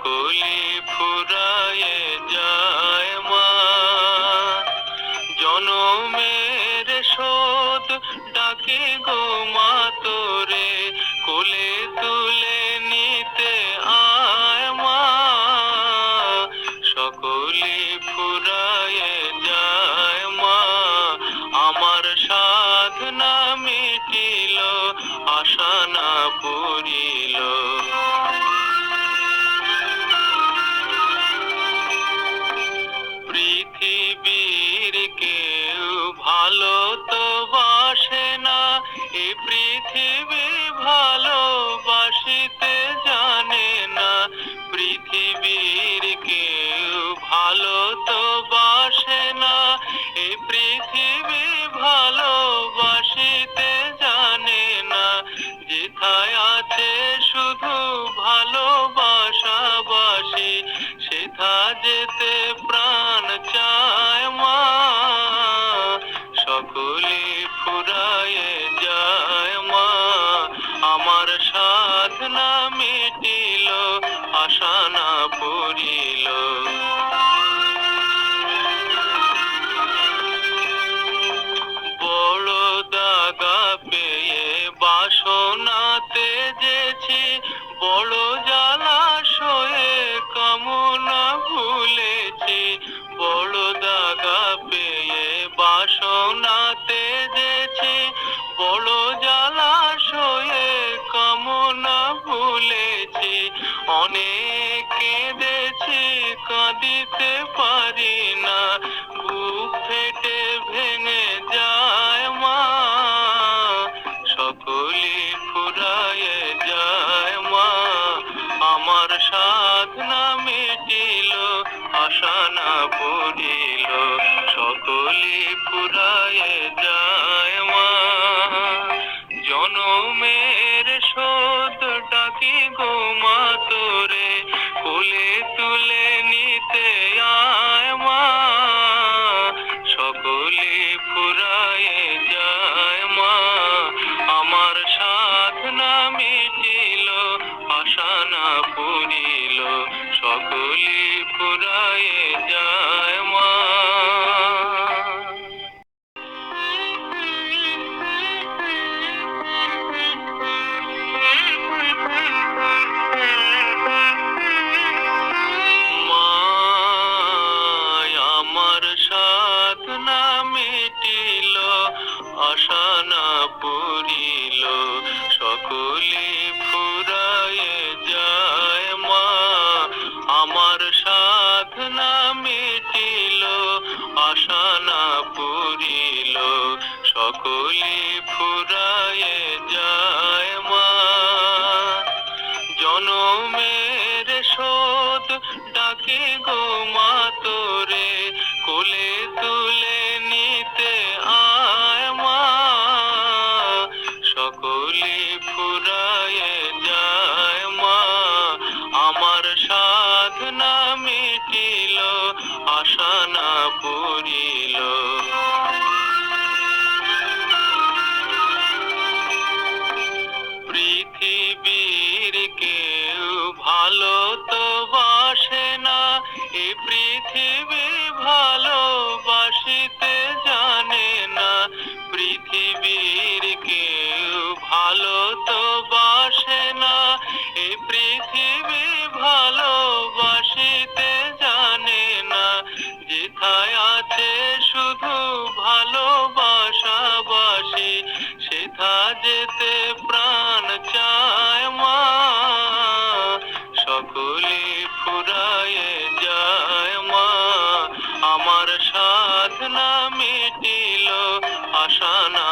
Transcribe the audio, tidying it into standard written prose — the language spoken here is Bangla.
সকলি ফুরায়ে যায় মা। জনমের শোধ ডাকি গো মা তোরে, কোলে তুলে নিতে আয় মা। সকলি ফুরায়ে যায় মা, আমার সাধনা মিটিল, আশা না পুরিল। পৃথিবীর কেউ ভালো তো বাসে না, এ পৃথিবী ভালোবাসিতে জানে না। পৃথিবীর কেউ ভালো তো বাসে না, এ পৃথিবী ভালোবাসিতে জানে না। যেথায় আছে শুধু ভালোবাসাবাসি, সেথা যেতে প্রাণ চায় মা। সকলে ফুরায়ে যায় মা, আমার সাধনা মিটিল, আশা না পুরিল। বড় দাগা পেয়ে বাসনা তেজেছি, বড় জ্বালাশয়ে কামনা ভুলেছি। বড় দাগা পেয়ে বাসনা তেজেছি, বড় জ্বালাশয়ে কামনা ভুলেছি। অনেক কেঁদেছি, কাঁদিতে পারি না, বুক ফেটে ভেঙে যায় মা। সকলি ফুরায়ে যায় মা, আমার সাধনা মিটিল, আশা না পুরিল। সকলি ফুরায়ে যায় মা, জনমের শোধ ডাকি গো মা তোরে, কোলে তুলে নিতে আয় মা। সকলি ফুরায়ে যায় মা, আমার সাধনা মিটিল, আশা না পুরিল। সকলি ফুরায়ে যায় মা। আমার সাধনা মিটিল, আশা না পুরিল। সকলি ফুরায়ে যায় মা, আমার সাধনা মিটিল, আশা না পুরিল। সকলি ফুরায়ে যায় মা, জনমের শোধ ডাকি গো মা তোরে, কোলে তুলে নিতে আয় মা। সকলি ফুরায়ে যায় মা, আমার সাধনা মিটিল, আশা না পুরিল। পৃথিবীর কেউ ভালো তো বাসে না, এ পৃথিবী ভালোবাসিতে জানে না। পৃথিবীর কেউ ভালো তো বাসে না, এ পৃথিবী ভালোবাসিতে জানে না। যেথায় আছে শুধু ভালোবাসাবাসি, সেথা যেতে প্রাণ চায় মা। সকলি ফুরায়ে যায় মা, আমার সাধনা মিটিল, আশা না